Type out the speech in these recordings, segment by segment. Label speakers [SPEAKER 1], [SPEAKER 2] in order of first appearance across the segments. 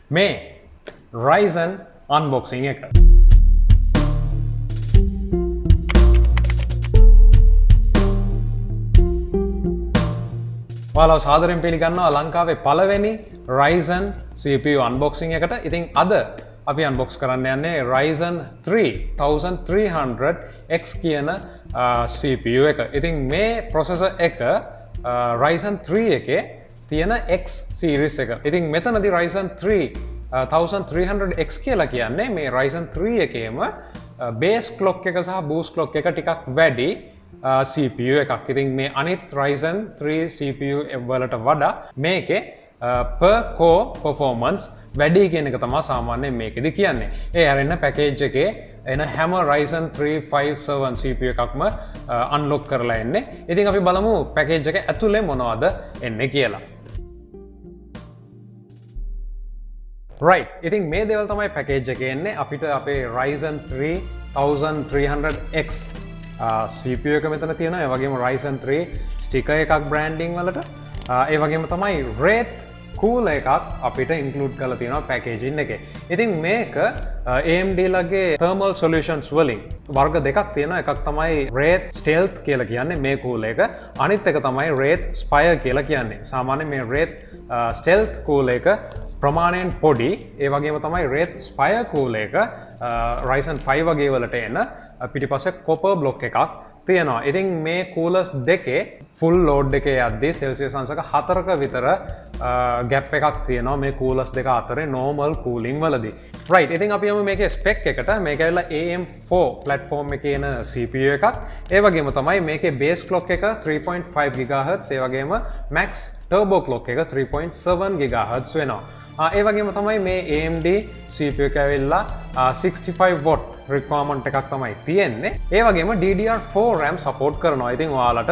[SPEAKER 1] මේ Ryzen unboxing එක. ඔයාලව සාදරයෙන් පිළිගන්නවා ලංකාවේ පළවෙනි Ryzen CPU unboxing එකට. ඉතින් අද අපි unbox කරන්න යන්නේ Ryzen 3300X කියන CPU එක. ඉතින් මේ processor එක Ryzen 3 එකේ තියෙන X series එක. ඉතින් මෙතනදී Ryzen 3300X කියලා කියන්නේ මේ Ryzen 3 එකේම base clock එක සහ boost clock එක ටිකක් වැඩි CPU එකක්. ඉතින් මේ අනිත් Ryzen 3 CPU වලට වඩා මේකේ per core performance වැඩි කියන එක තමයි සාමාන්‍යයෙන් මේකෙදි කියන්නේ. ඒ හැරෙන්න package එකේ එන හැම Ryzen 357 CPU එකක්ම unlock කරලා එන්නේ. ඉතින් අපි බලමු package එක ඇතුලේ මොනවද එන්නේ කියලා. Right. ඉතින් මේ දේවල් තමයි package එකේ එන්නේ. අපිට අපේ Ryzen 3300X CPU එක මෙතන තියෙනවා. ඒ වගේම Ryzen 3 sticker එකක් branding වලට. ඒ වගේම තමයි Wraith cooler එකක් අපිට include කරලා තියෙනවා packaging එකේ. ඉතින් මේක AMD ලගේ thermal solutions වලින් වර්ග දෙකක් තියෙනවා. එකක් තමයි Wraith Stealth කියලා කියන්නේ මේ cooler එක. අනිත් එක තමයි Wraith Spire කියලා කියන්නේ. සාමාන්‍යයෙන් මේ Wraith Stealth cooler එක ප්‍රමාණයෙන් පොඩි. ඒ වගේම තමයි Wraith Spire cooler එක Ryzen 5 වගේ වලට එන පිටිපස්සේ copper block එකක් තියෙනවා. ඉතින් මේ coolers දෙකේ full load එකේ යද්දී Celsius අංශක 4ක විතර gap එකක් තියෙනවා මේ coolers දෙක අතරේ normal cooling වලදී. Right. ඉතින් අපි යමු මේකේ spec එකට. මේක ඇවිල්ලා AM4 platform එකේ එන CPU එකක්. ඒ වගේම තමයි මේකේ base clock එක 3.5 GHz. ඒ වගේම max turbo clock එක 3.7 GHz වෙනවා. ඒ වගේම තමයි මේ AMD CPU එක ඇවිල්ලා 65 watt requirement එකක් තමයි තියෙන්නේ. ඒ වගේම DDR4 RAM support කරනවා. ඉතින් ඔයාලට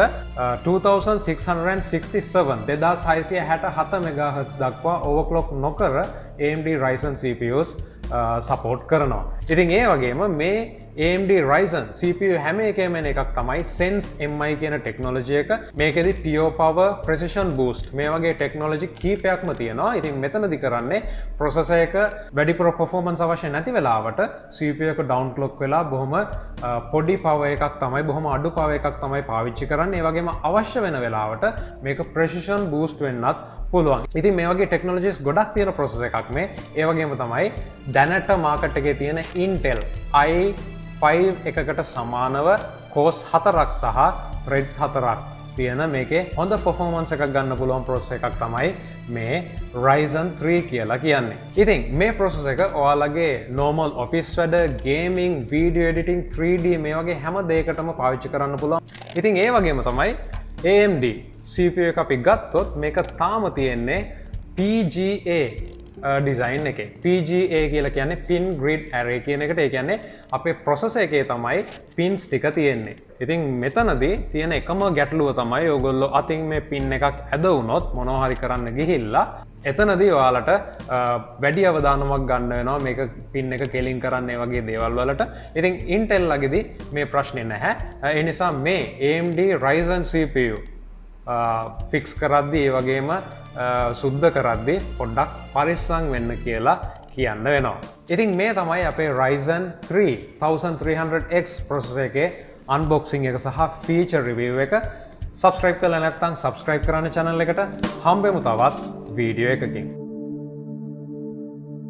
[SPEAKER 1] 2667 MHz දක්වා overclock නොකර AMD Ryzen CPUs support කරනවා. ඉතින් ඒ වගේම මේ AMD Ryzen CPU හැම එකේම එන එකක් තමයි Sense MI කියන ටෙක්නොලොජි එක. මේකෙදි Pure Power Precision Boost මේ වගේ ටෙක්නොලොජි කීපයක්ම තියෙනවා. ඉතින් මෙතනදි කරන්නේ processor එක වැඩිපුර performance අවශ්‍ය නැති වෙලාවට CPU එක down clock වෙලා බොහොම පොඩි power එකක් තමයි බොහොම අඩු power එකක් තමයි පාවිච්චි කරන්නේ. ඒ වගේම අවශ්‍ය වෙන වෙලාවට මේක precision boost වෙන්නත් පුළුවන්. ඉතින් මේ වගේ ටෙක්නොලොජිස් ගොඩක් තියෙන processor එකක් මේ. ඒ වගේම තමයි දැනට මාකට් එකේ තියෙන Intel i5 එකකට සමානව cores 4ක් සහ threads 4ක් තියෙන මේකේ හොඳ performance එකක් ගන්න පුළුවන් processor එකක් තමයි මේ Ryzen 3 කියලා කියන්නේ. ඉතින් මේ processor එක ඔයාලගේ normal office වැඩ, gaming, video editing, 3D මේ වගේ හැම දෙයකටම පාවිච්චි කරන්න පුළුවන්. ඉතින් ඒ වගේම තමයි AMD CPU එක අපි ගත්තොත් මේක තාම තියෙන්නේ PGA design එකේ. PGA කියලා කියන්නේ pin grid array කියන එකට. ඒ කියන්නේ අපේ processor එකේ තමයි pins ටික තියෙන්නේ. ඉතින් මෙතනදී තියෙන එකම ගැටලුව තමයි ඔයගොල්ලෝ අතින් මේ pin එකක් ඇද වුණොත් මොනවා හරි කරන්න ගිහිල්ලා එතනදී ඔයාලට වැඩි අවධානමක් ගන්න වෙනවා මේක pin එක කෙලින් කරන්න ඒ වගේ දේවල් වලට. ඉතින් Intel ලගේදී මේ ප්‍රශ්නේ නැහැ. ඒ නිසා මේ AMD Ryzen CPU fix කරද්දී ඒ වගේම සුද්ධ කරද්දී පොඩ්ඩක් පරිස්සම් වෙන්න කියලා කියන්න වෙනවා. ඉතින් මේ තමයි අපේ Ryzen 3300X processor එකේ unboxing එක සහ feature review එක. subscribe කරලා නැත්නම් subscribe කරන්න channel එකට. හම්බෙමු තවත් වීඩියෝ එකකින්.